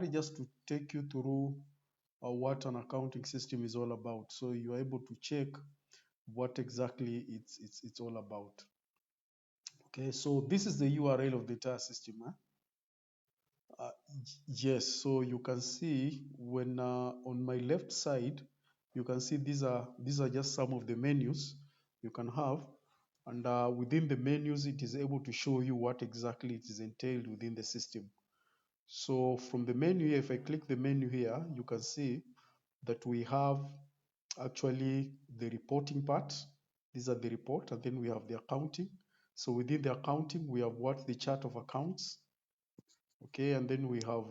just to take you through what an accounting system is all about, so you are able to check what exactly it's all about. Okay, so this is the URL of the entire system. Uh, yes, so you can see when on my left side, you can see these are just some of the menus you can have, and within the menus, it is able to show you what exactly it is entailed within the system. So from the menu here, if I click the menu here, you can see that we have actually the reporting part. These are the report, and then we have the accounting. So within the accounting, we have what the chart of accounts. Okay, and then we have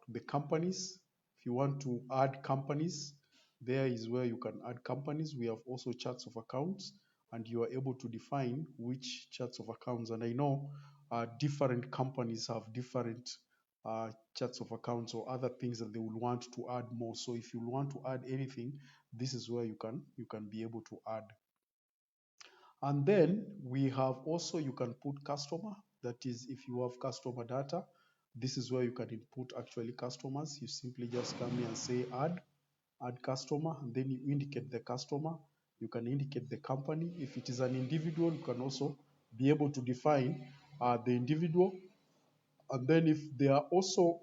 the companies. If you want to add companies, there is where you can add companies. We have also charts of accounts, and you are able to define which charts of accounts. And I know different companies have different charts of accounts or other things that they will want to add more. So if you want to add anything, this is where you can be able to add. And then we have also, you can put customer. That is, if you have customer data, this is where you can input actually customers. You simply just come here and say add customer, and then you indicate the customer. You can indicate the company. If it is an individual, you can also be able to define the individual. And then if there are also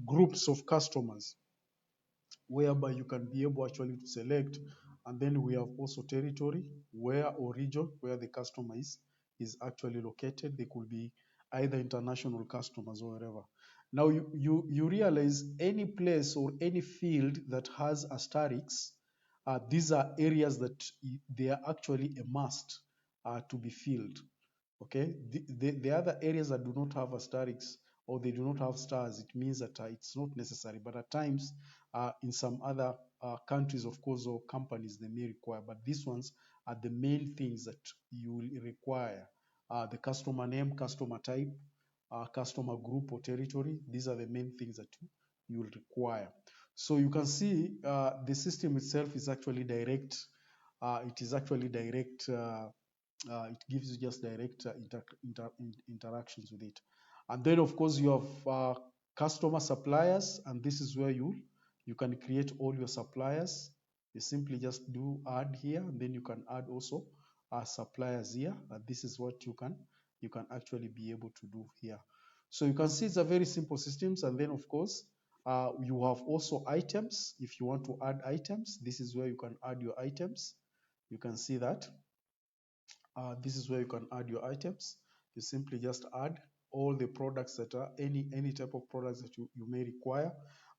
groups of customers, whereby you can be able actually to select. And then we have also territory, where or region where the customer is actually located. They could be either international customers or wherever. Now you realize any place or any field that has asterisks, these are areas that they are actually a must to be filled. Okay, the other areas that do not have asterisks or they do not have stars, it means that it's not necessary. But at times, in some other countries, of course, or companies, they may require. But these ones are the main things that you will require: the customer name, customer type, customer group or territory. These are the main things that you will require. So you can see the system itself is actually direct. It is actually direct. It gives you just direct interactions with it. And then of course you have customer suppliers, and this is where you can create all your suppliers. You simply just do add here, and then you can add also suppliers here, and this is what you can actually be able to do here. So you can see it's a very simple systems. And then of course you have also items. If you want to add items, this is where you can add your items. You can see that this is where you can add your items. You simply just add all the products that are any type of products that you may require.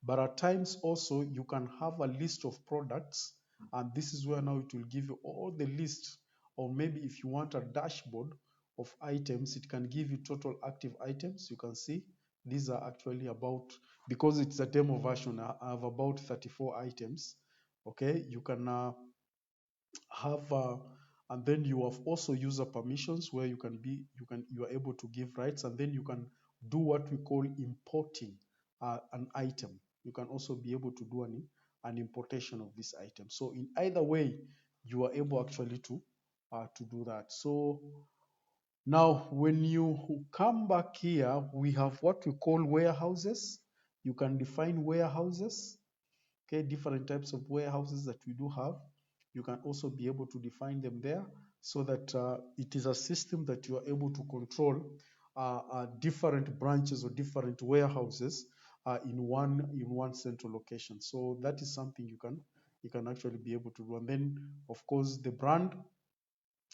But at times also you can have a list of products, and this is where now it will give you all the list. Or maybe if you want a dashboard of items, it can give you total active items. You can see these are actually about, because it's a demo version, I have about 34 items. Okay, you can have and then you have also user permissions, where you are able to give rights, and then you can do what we call importing an item. You can also be able to do an importation of this item. So in either way, you are able actually to do that. So now when you come back here, we have what we call warehouses. You can define warehouses. Okay, different types of warehouses that we do have. You can also be able to define them there, so that it is a system that you are able to control different branches or different warehouses in one central location. So that is something you can actually be able to do. And then of course the brand,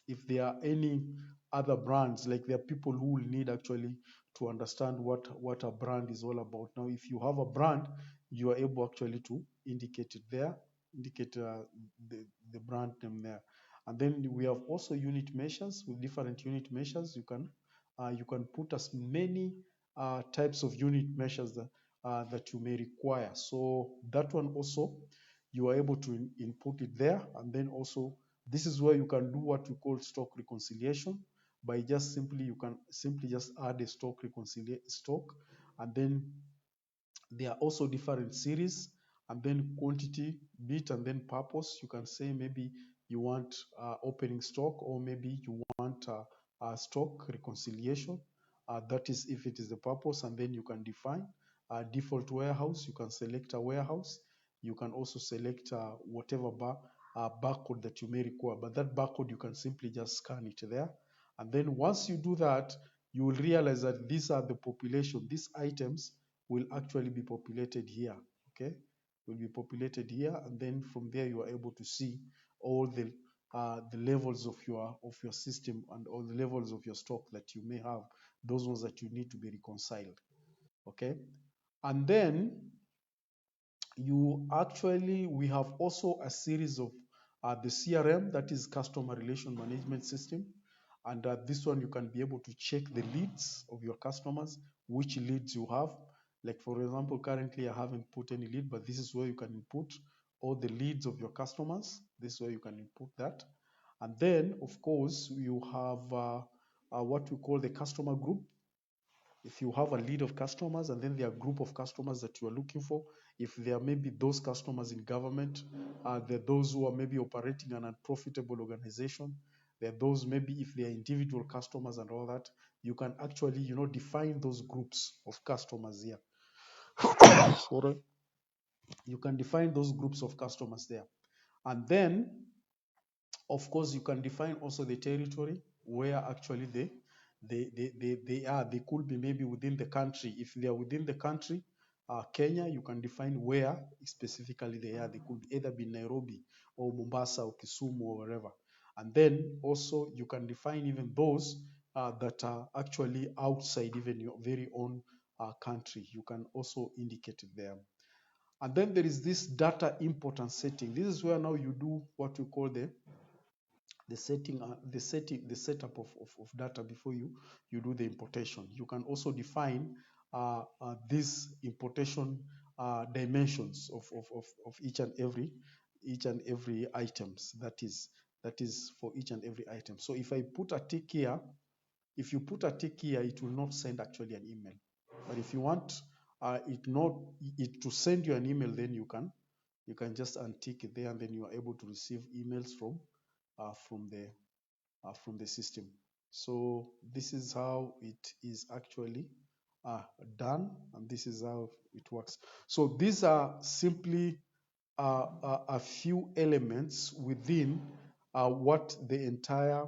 if there are any other brands, like there are people who will need actually to understand what a brand is all about. Now if you have a brand, you are able actually to indicate it there, indicate the brand name there. And then we have also unit measures. With different unit measures, you can put as many types of unit measures that you may require. So that one also, you are able to input it there. And then also this is where you can do what we call stock reconciliation. By just simply, you can simply just add a stock stock. And then there are also different series, and then quantity bit, and then purpose. You can say maybe you want opening stock, or maybe you want stock reconciliation. That is if it is the purpose, and then you can define. default warehouse, you can select a warehouse. You can also select whatever barcode that you may require, but that barcode you can simply just scan it there. And then once you do that, you will realize that these are the population. These items will actually be populated here. Okay, will be populated here, and then from there you are able to see all the levels of your system and all the levels of your stock that you may have. Those ones that you need to be reconciled. Okay, and then we have also a series of the CRM, that is customer relation management system. And this one you can be able to check the leads of your customers, which leads you have. Like for example, currently I haven't put any lead, but this is where you can input all the leads of your customers. This is where you can input that. And then of course you have what we call the customer group. If you have a lead of customers and then there are a group of customers that you are looking for, if there may be those customers in government, there are those who are maybe operating an unprofitable organization, there are those maybe if they are individual customers and all that, you can actually, define those groups of customers here. Sorry. You can define those groups of customers there. And then of course, you can define also the territory where actually they are. They could be maybe within the country. If they are within the country, Kenya, you can define where specifically they are. They could either be Nairobi or Mombasa or Kisumu or wherever. And then also you can define even those that are actually outside even your very own country. You can also indicate it there. And then there is this data import and setting. This is where now you do what we call the setup of data before you do the importation. You can also define these importation dimensions of each and every items. That is for each and every item. So if I put a tick here, if you put a tick here, it will not send actually an email. But if you want it to send you an email, then you can just untick it there, and then you are able to receive emails from the system. So this is how it is actually done, and this is how it works. So these are simply a few elements within what the entire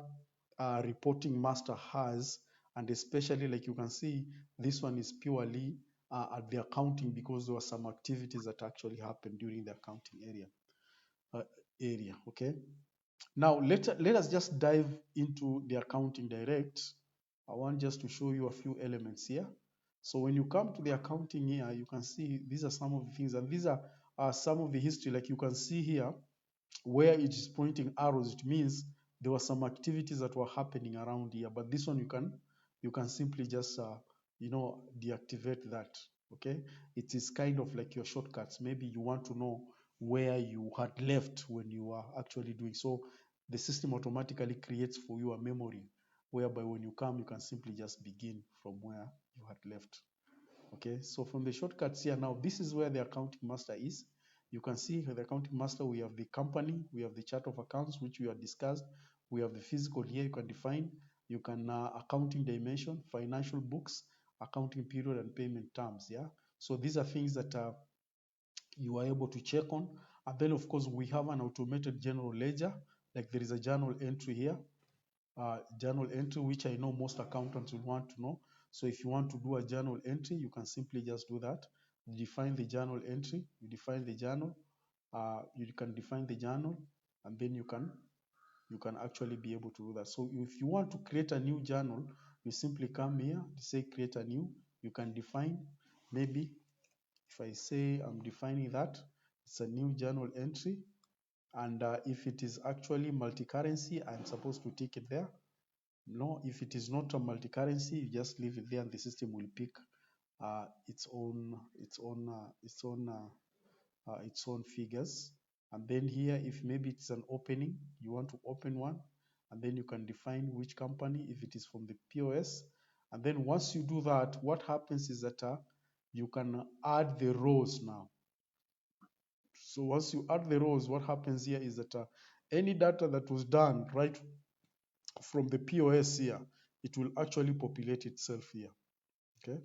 reporting master has, and especially like you can see, this one is purely at the accounting, because there were some activities that actually happened during the accounting area. Okay. Now, let us just dive into the accounting direct. I want just to show you a few elements here. So when you come to the accounting here, you can see these are some of the things, and these are some of the history. Like you can see here, where it is pointing arrows, it means there were some activities that were happening around here. But this one you can simply just deactivate that. Okay, it is kind of like your shortcuts. Maybe you want to know where you had left when you were actually doing so. The system automatically creates for you a memory whereby when you come, you can simply just begin from where you had left. Okay, so from the shortcuts here now, this is where the accounting master is. You can see the accounting master, we have the company, we have the chart of accounts, which we have discussed. We have the physical here, you can define. You can accounting dimension, financial books, accounting period, and payment terms. Yeah, so these are things that you are able to check on. And then of course we have an automated general ledger. Like there is a journal entry here, journal entry, which I know most accountants will want to know. So if you want to do a journal entry, you can simply just do that. You define the journal entry, you define the journal, you can define the journal, and then you can actually be able to do that. So if you want to create a new journal, you simply come here, you say create a new, you can define, maybe if I say I'm defining that, it's a new journal entry. And if it is actually multi-currency, I'm supposed to tick it there. No, if it is not a multi-currency, you just leave it there, and the system will pick its own figures. And then here, if maybe it's an opening, you want to open one, and then you can define which company, if it is from the POS. And then once you do that, what happens is that you can add the rows now. So once you add the rows, what happens here is that any data that was done right from the POS here, it will actually populate itself here. Okay.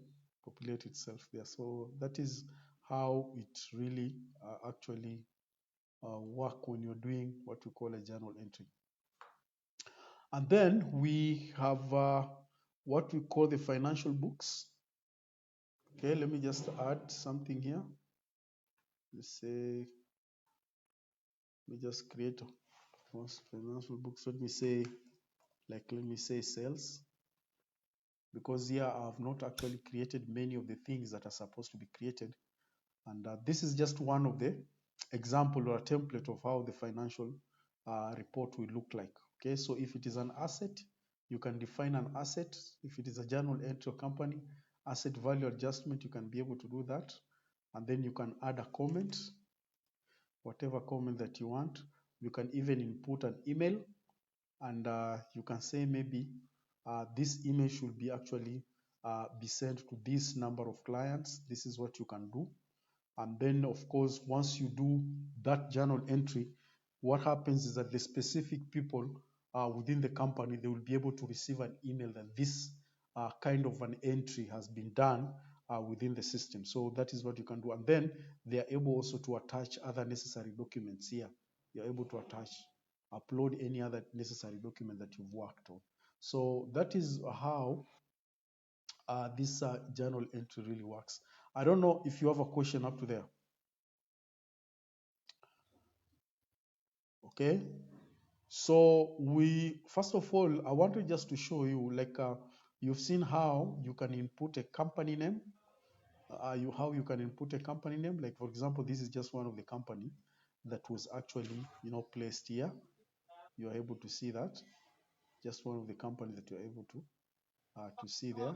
populate itself there. So that is how it really actually work when you're doing what we call a journal entry. And then we have what we call the financial books. Okay, let me just add something here. Let's say, let me just create financial books. Let me say, let me say sales, because here I have not actually created many of the things that are supposed to be created. And this is just one of the example or a template of how the financial report will look like. Okay, so if it is an asset, you can define an asset. If it is a journal entry or company, asset value adjustment, you can be able to do that. And then you can add a comment, whatever comment that you want. You can even input an email, and you can say maybe this email should be actually be sent to this number of clients. This is what you can do. And then, of course, once you do that journal entry, what happens is that the specific people within the company, they will be able to receive an email that this kind of an entry has been done within the system. So that is what you can do. And then they are able also to attach other necessary documents here. You're able to attach, upload any other necessary document that you've worked on. So that is how this journal entry really works. I don't know if you have a question up to there. Okay, so we first of all, I wanted just to show you, you've seen how you can input a company name. How you can input a company name. Like, for example, this is just one of the company that was actually placed here. You are able to see that, just one of the company that you are able to see there.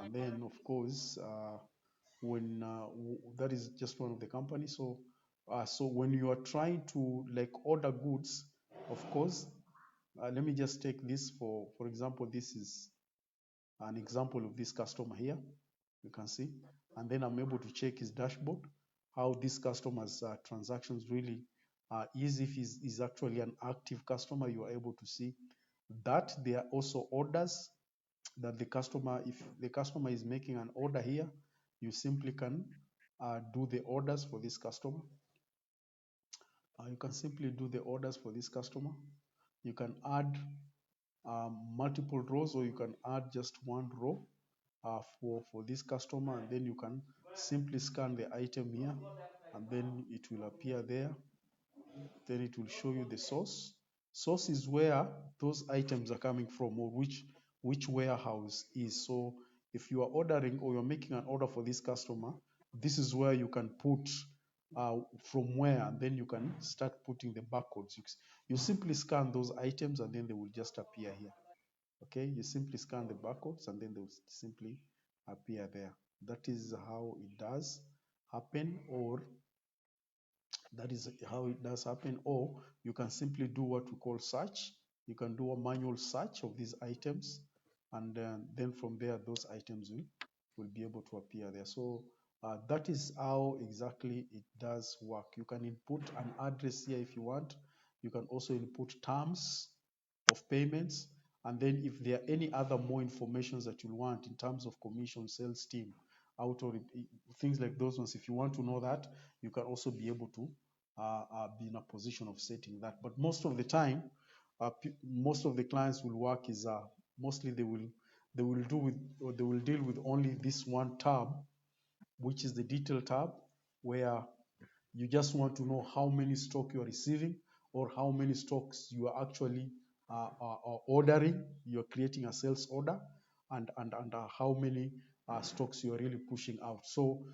And then, of course, when that is just one of the companies. So so when you are trying to order goods, of course, let me just take this for example. This is an example of this customer here, you can see. And then I'm able to check his dashboard, how this customer's transactions really is. If he's actually an active customer, you are able to see that. There are also orders that the customer, if the customer is making an order here, you simply can do the orders for this customer. You can simply do the orders for this customer. You can add multiple rows, or you can add just one row for this customer, and then you can simply scan the item here, and then it will appear there. Then it will show you the source. Source is where those items are coming from, or which warehouse is. So if you are ordering or you're making an order for this customer, this is where you can put from where, and then you can start putting the barcodes. You simply scan those items, and then they will just appear here. Okay, you simply scan the barcodes, and then they will simply appear there. That is how it does happen, or that is how it does happen. Or you can simply do what we call search. You can do a manual search of these items, and then from there, those items will be able to appear there. So that is how exactly it does work. You can input an address here if you want. You can also input terms of payments. And then if there are any other more information that you want in terms of commission, sales team, out or things like those ones, if you want to know that, you can also be able to be in a position of setting that. But most of the time, most of the clients will work is mostly they will do with, or they will deal with only this one tab, which is the detail tab, where you just want to know how many stock you are receiving, or how many stocks you are actually ordering. You're creating a sales order, and how many stocks you are really pushing out. So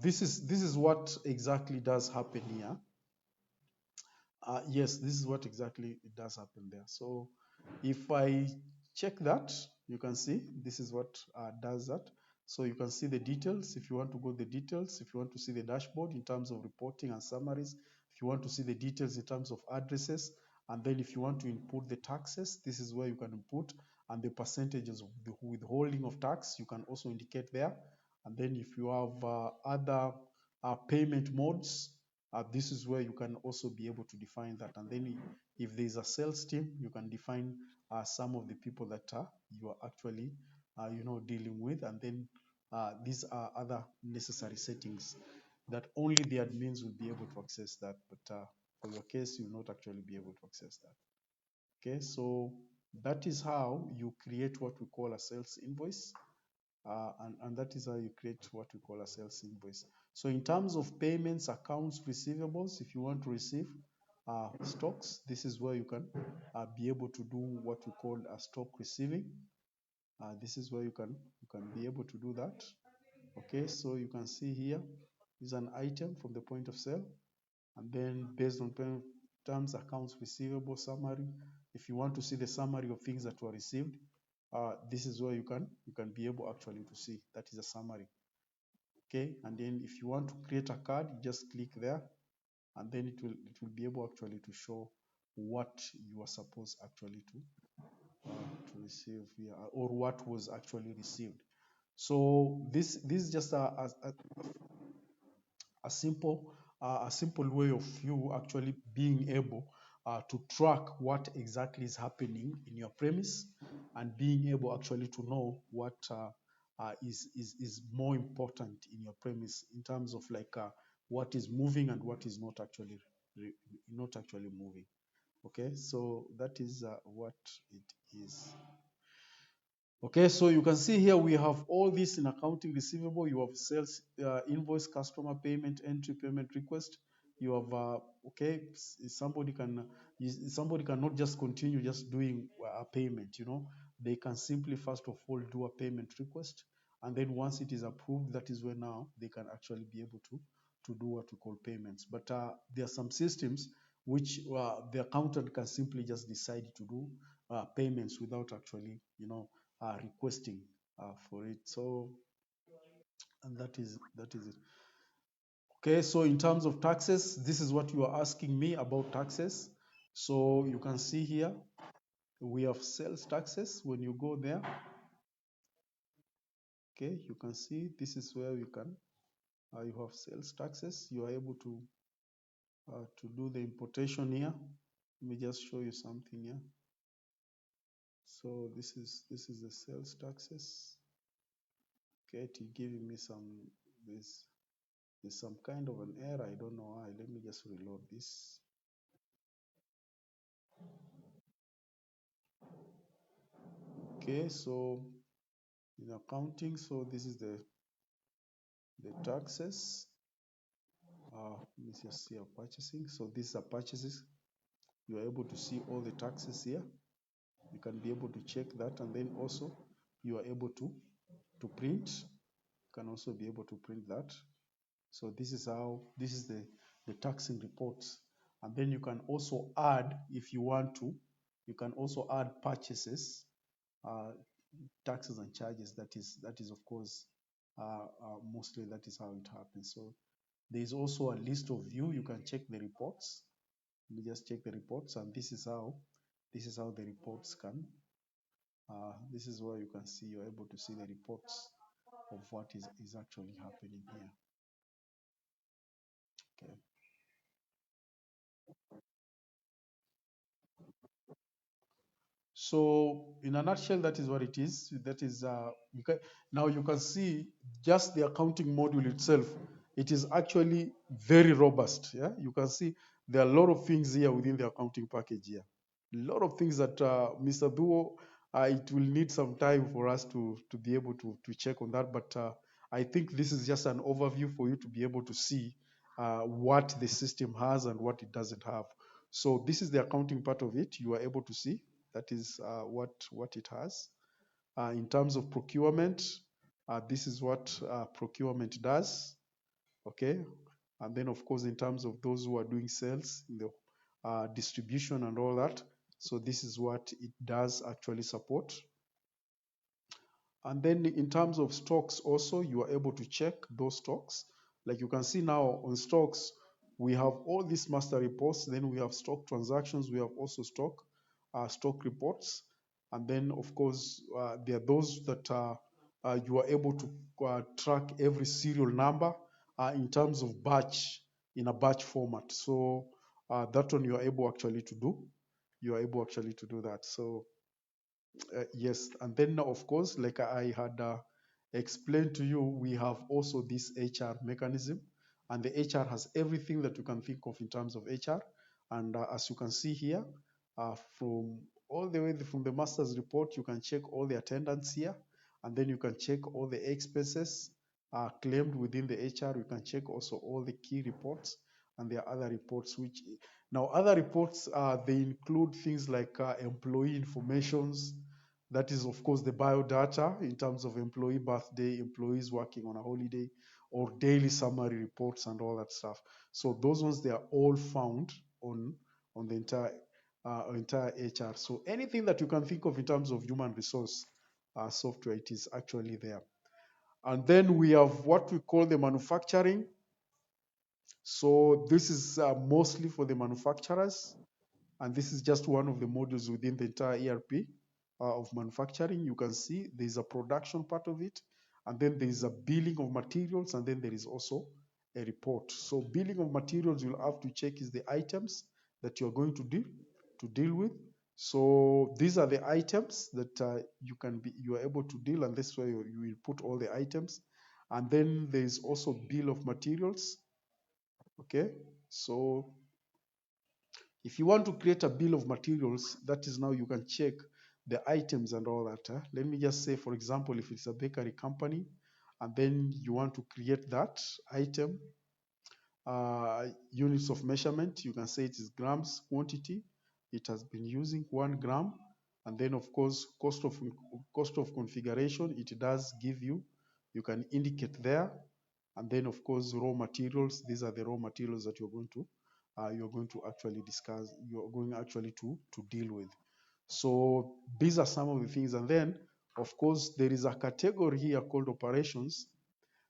this is what exactly does happen here. Yes, this is what exactly it does happen there. So if I check that, you can see this is what does that. So you can see the details. If you want to go the details, if you want to see the dashboard in terms of reporting and summaries, if you want to see the details in terms of addresses, and then if you want to input the taxes, this is where you can input, and the percentages of the withholding of tax, you can also indicate there. And then if you have other payment modes, this is where you can also be able to define that. And then if there is a sales team, you can define some of the people that you are actually dealing with. And then These are other necessary settings that only the admins will be able to access that, but for your case, you will not actually be able to access that. Okay, so that is how you create what we call a sales invoice. And that is how you create what we call a sales invoice. So in terms of payments, accounts, receivables, if you want to receive stocks, this is where you can be able to do what we call a stock receiving. This is where you can be able to do that. Okay, so you can see here is an item from the point of sale, and then based on payment terms, accounts receivable summary. If you want to see the summary of things that were received, this is where you can be able actually to see that is a summary. Okay, and then if you want to create a card, you just click there, and then it will be able actually to show what you are supposed actually to receive here, or what was actually received. So this is just a simple way of you actually being able to track what exactly is happening in your premise, and being able actually to know what is more important in your premise in terms of like what is moving and what is not actually moving. Okay, so that is what it is. Okay, so you can see here we have all this in accounting receivable. You have sales invoice, customer payment, entry, payment request. You have okay, somebody cannot just continue just doing a payment. They can simply first of all do a payment request, and then once it is approved, that is when now they can actually be able to do what we call payments. But there are some systems which the accountant can simply just decide to do payments without actually requesting for it. So, and that is it. Okay, so in terms of taxes, this is what you are asking me about taxes. So you can see here we have sales taxes. When you go there, okay, you can see this is where you have sales taxes. You are able to do the importation here. Let me just show you something here. So this is the sales taxes. Okay, it giving me this there's some kind of an error. I don't know why. Let me just reload this. Okay, so in accounting, so this is the taxes. Let me just see our purchasing. So these are purchases. You are able to see all the taxes here. You can be able to check that, and then also you are able to print. You can also be able to print that. So this is the taxing reports. And then you can also add, if you want to, you can also add purchases, uh, taxes and charges. That is of course mostly that is how it happens. So there is also a list of view. You can check the reports. You just check the reports, and this is how the reports can. This is where you can see you're able to see the reports of what is actually happening here. Okay. So in a nutshell, that is what it is. That is now you can see just the accounting module itself. It is actually very robust. Yeah, you can see there are a lot of things here within the accounting package here. A lot of things that Mr. Duo, it will need some time for us to be able to check on that. But I think this is just an overview for you to be able to see what the system has and what it doesn't have. So this is the accounting part of it. You are able to see that is what it has. In terms of procurement, this is what procurement does. Okay, and then of course in terms of those who are doing sales in the distribution and all that, so this is what it does actually support. And then in terms of stocks also, you are able to check those stocks. Like you can see now on stocks, we have all these master reports. Then we have stock transactions. We have also stock reports. And then of course, there are those that you are able to track every serial number in terms of batch, in a batch format. So that one you are able actually to do. You are able actually to do that. So yes, and then of course, like I had explain to you, we have also this HR mechanism, and the HR has everything that you can think of in terms of HR. And as you can see here, from all the way from the master's report, you can check all the attendance here, and then you can check all the expenses claimed within the HR. You can check also all the key reports, and there are other reports which now other reports they include things like employee informations. That is, of course, the biodata in terms of employee birthday, employees working on a holiday, or daily summary reports and all that stuff. So those ones, they are all found on the entire HR. So anything that you can think of in terms of human resource software, it is actually there. And then we have what we call the manufacturing. So this is mostly for the manufacturers. And this is just one of the modules within the entire ERP of manufacturing. You can see there's a production part of it, and then there is a billing of materials, and then there is also a report. So billing of materials, you'll have to check is the items that you're going to deal with. So these are the items that you are able to deal, and this way you will put all the items. And then there is also bill of materials. Okay, so if you want to create a bill of materials, that is now you can check the items and all that. Let me just say, for example, if it's a bakery company, and then you want to create that item, units of measurement, you can say it is grams quantity. It has been using 1 gram. And then, of course, cost of configuration, it does give you, you can indicate there. And then, of course, raw materials. These are the raw materials that you're going to actually discuss. You're going actually to deal with. So these are some of the things. And then, of course, there is a category here called operations.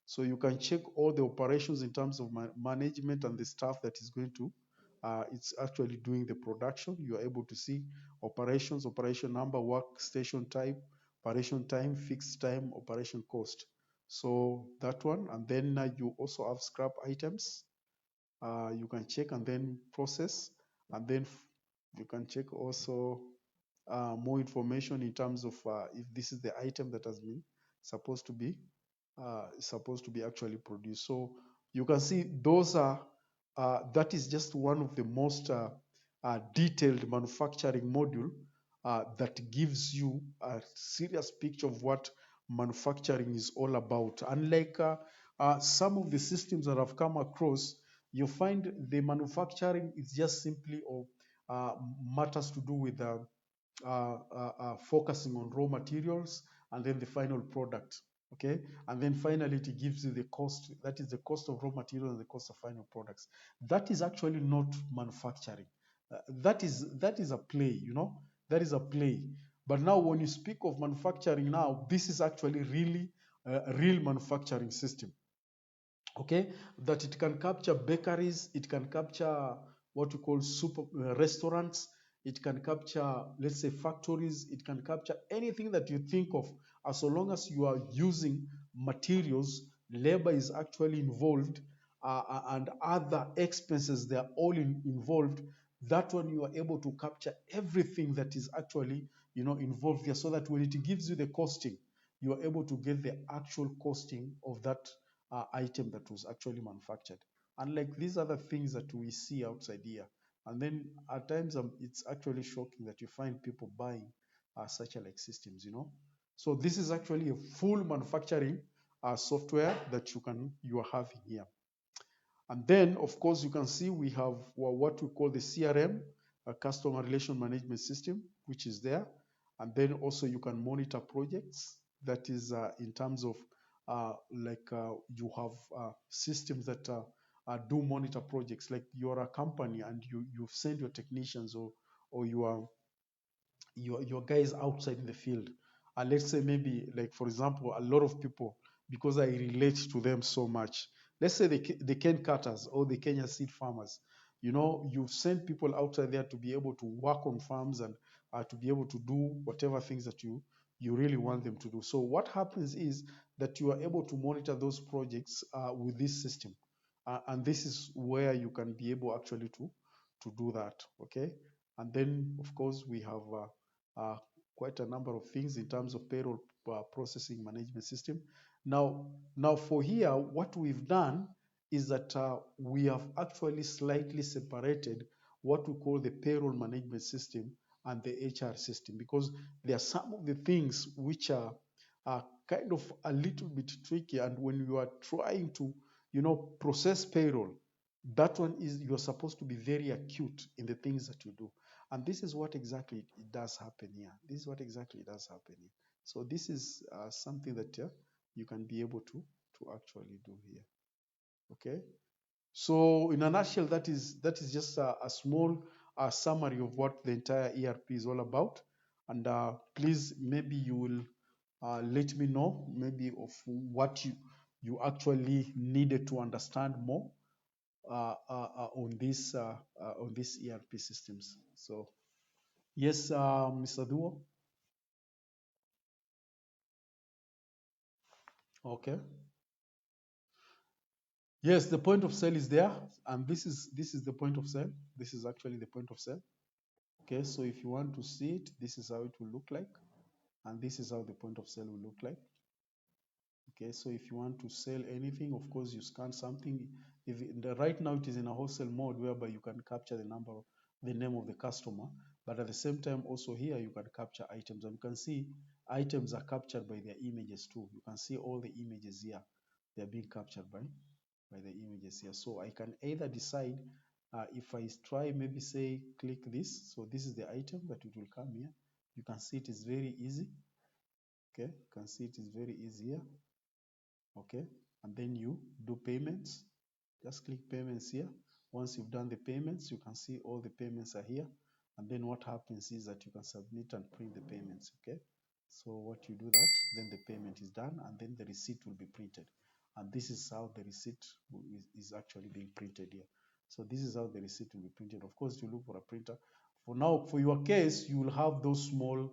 So you can check all the operations in terms of management and the staff that is going to, it's actually doing the production. You are able to see operations, operation number, workstation type, operation time, fixed time, operation cost. So that one. And then you also have scrap items. You can check and then process. And then you can check also more information in terms of if this is the item that has been supposed to be actually produced. So you can see those are that is just one of the most detailed manufacturing module that gives you a serious picture of what manufacturing is all about. Unlike some of the systems that I've come across, you find the manufacturing is just simply of matters to do with focusing on raw materials and then the final product. Okay, and then finally it gives you the cost, that is the cost of raw materials and the cost of final products. That is actually not manufacturing. That is a play, that is a play. But now when you speak of manufacturing, now this is actually really a real manufacturing system. Okay, that it can capture bakeries, it can capture what we call super restaurants, it can capture, let's say, factories, it can capture anything that you think of, as long as you are using materials, labor is actually involved, and other expenses, they are all involved. That one, you are able to capture everything that is actually involved there, so that when it gives you the costing, you are able to get the actual costing of that item that was actually manufactured. Unlike these other things that we see outside here. And then at times it's actually shocking that you find people buying such like systems. So this is actually a full manufacturing software that you are having here. And then, of course, you can see we have what we call the CRM, a customer relation management system, which is there. And then also you can monitor projects. That is in terms of you have systems that do monitor projects. Like you're a company and you've sent your technicians or your guys outside in the field. And let's say maybe, like for example, a lot of people, because I relate to them so much. Let's say the cane cutters or the Kenya seed farmers. You've sent people outside there to be able to work on farms and to be able to do whatever things that you really want them to do. So what happens is that you are able to monitor those projects with this system. And this is where you can be able actually to do that. Okay. And then, of course, we have quite a number of things in terms of payroll processing management system. Now, now for here, what we've done is that we have actually slightly separated what we call the payroll management system and the HR system, because there are some of the things which are kind of a little bit tricky. And when you are trying to, process payroll, that one is you're supposed to be very acute in the things that you do. And this is what exactly it does happen here. This is what exactly does happen here. So this is something that you can be able to actually do here. Okay. So in a nutshell, that is just a small summary of what the entire ERP is all about. And please, maybe you will let me know maybe of what you actually needed to understand more on these ERP systems. So yes, Mr. Duo. Okay. Yes, the point of sale is there, and this is the point of sale. This is actually the point of sale. Okay, so if you want to see it, this is how it will look like, and this is how the point of sale will look like. Okay, so if you want to sell anything, of course, you scan something. If right now it is in a wholesale mode whereby you can capture the name of the customer, but at the same time also here you can capture items, and you can see items are captured by their images too. You can see all the images here; they are being captured by the images here. So I can either decide if I try maybe say click this. So this is the item that it will come here. You can see it is very easy. Okay, you can see it is very easy here. Okay, and then you do payments. Just click payments here. Once you've done the payments, you can see all the payments are here. And then what happens is that you can submit and print the payments. Okay, so what you do that, then the payment is done, and then the receipt will be printed. And this is how the receipt is actually being printed here. So this is how the receipt will be printed. Of course, you look for a printer. For now, for your case, you will have those small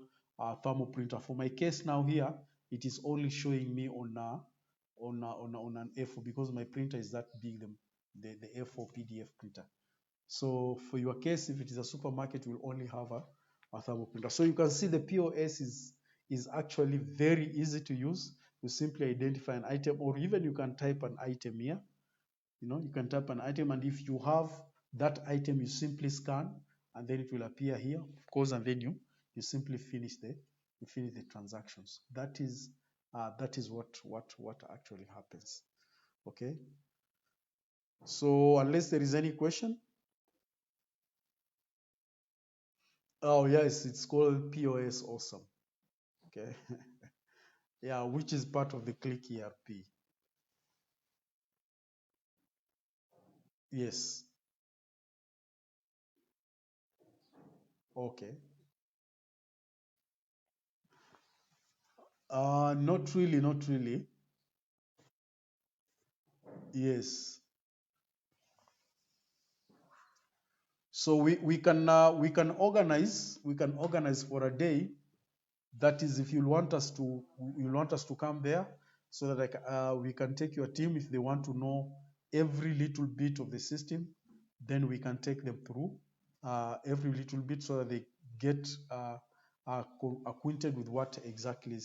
thermal printer. For my case now here, it is only showing me on an A4 because my printer is that big, the A4 PDF printer. So for your case, if it is a supermarket, we'll only have a thermal printer. So you can see the POS is actually very easy to use. You simply identify an item, or even you can type an item here. You can type an item, and if you have that item, you simply scan, and then it will appear here, of course, and then you simply finish the transactions. That is what actually happens. Okay. So unless there is any question, oh yes, it's called POS Awesome. Okay. Yeah, which is part of the KLIK ERP. Yes. Okay. Not really, not really. Yes. So we can organize for a day. That is, if you want us to come there, so that we can take your team if they want to know every little bit of the system, then we can take them through every little bit so that they get acquainted with what exactly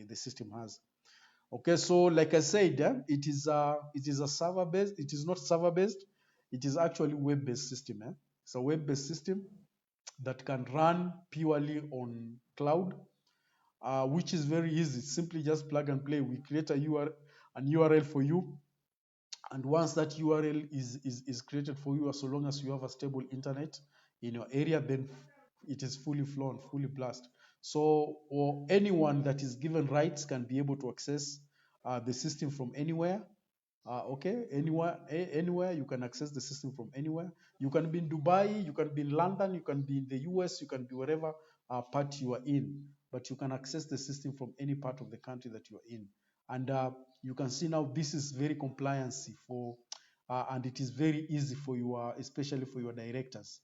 the system has. Okay, so like I said, it is a server based. It is not server based. It is actually web based system. It's a web based system that can run purely on cloud, which is very easy. Simply just plug and play. We create an URL for you, and once that URL is created for you, so long as you have a stable internet in your area, then it is fully flown, fully blast. So, or anyone that is given rights can be able to access the system from anywhere. Okay, anywhere you can access the system from anywhere. You can be in Dubai, you can be in London, you can be in the US, you can be wherever part you are in, but you can access the system from any part of the country that you are in. And you can see now this is very compliancy and it is very easy for your, especially for your directors.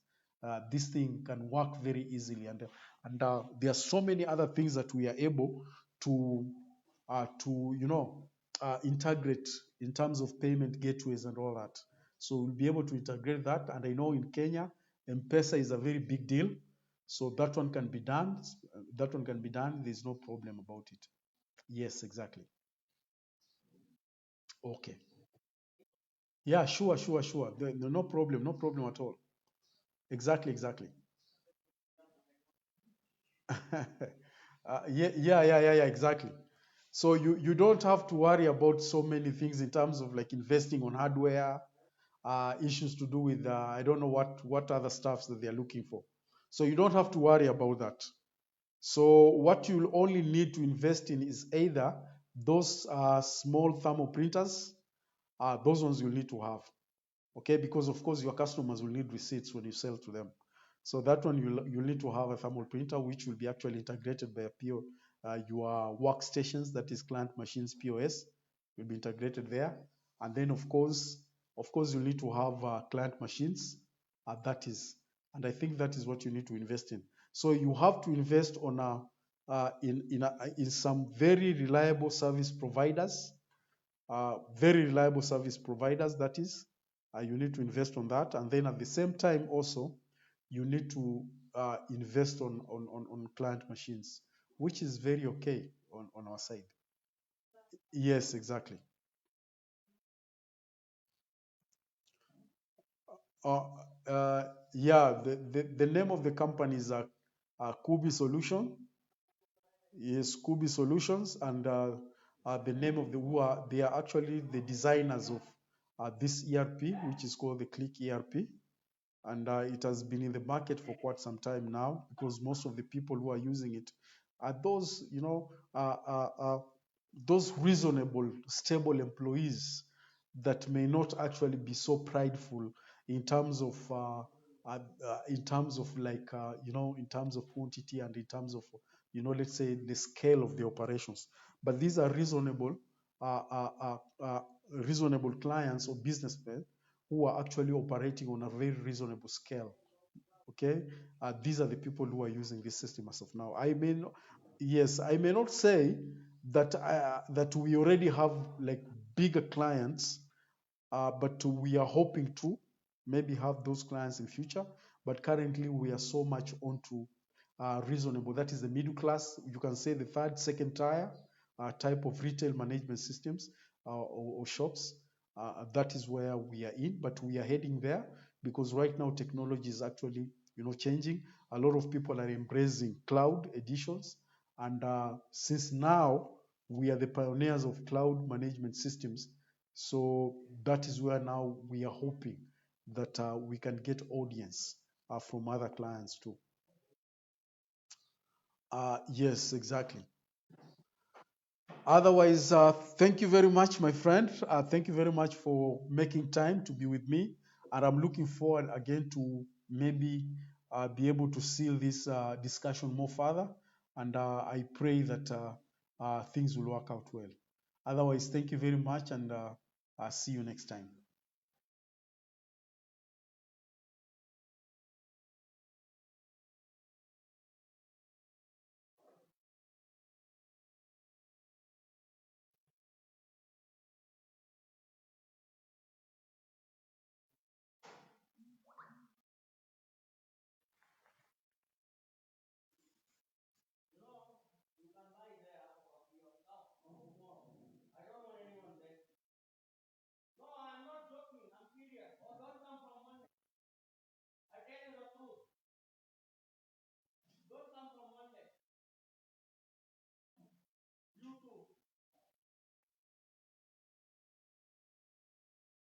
This thing can work very easily, and there are so many other things that we are able to integrate in terms of payment gateways and all that. So we'll be able to integrate that. And I know in Kenya, M-Pesa is a very big deal. So that one can be done. That one can be done. There's no problem about it. Yes, exactly. Okay. Yeah, sure, sure, sure. No, no problem, no problem at all. Exactly, exactly. Yeah, exactly. So you don't have to worry about so many things in terms of like investing on hardware, issues to do with I don't know what other stuffs that they are looking for. So you don't have to worry about that. So what you'll only need to invest in is either those small thermal printers, those ones you'll need to have. Okay, because of course your customers will need receipts when you sell to them. So that one you'll need to have a thermal printer which will be actually integrated by a PO, your workstations, that is client machines POS, will be integrated there. And then of course you'll need to have client machines. That is, and I think that is what you need to invest in. So you have to invest on in some very reliable service providers, very reliable service providers, that is. You need to invest on that. And then at the same time also, you need to invest on client machines, which is very okay on our side. Yes, exactly. Uh, yeah, the name of the company is Kubi Solution. Yes, Kubi Solutions, and the name of the who are they are actually the designers of this ERP, which is called the KLIK ERP. And it has been in the market for quite some time now, because most of the people who are using it are those, those reasonable, stable employees that may not actually be so prideful in terms of like in terms of quantity, and in terms of let's say the scale of the operations. But these are uh, uh, uh, uh, reasonable clients or businessmen who are actually operating on a very reasonable scale. Okay, these are the people who are using this system as of now. Yes, I may not say that we already have like bigger clients, but we are hoping to maybe have those clients in future. But currently, we are so much onto reasonable. That is the middle class. You can say the third, second tier type of retail management systems or shops. That is where we are in, but we are heading there, because right now technology is actually changing. A lot of people are embracing cloud editions, and since now we are the pioneers of cloud management systems, so that is where now we are hoping that we can get audience from other clients too. Yes, exactly. Otherwise, thank you very much, my friend. Thank you very much for making time to be with me. And I'm looking forward again to maybe be able to seal this discussion more further. And I pray that things will work out well. Otherwise, thank you very much, and I'll see you next time.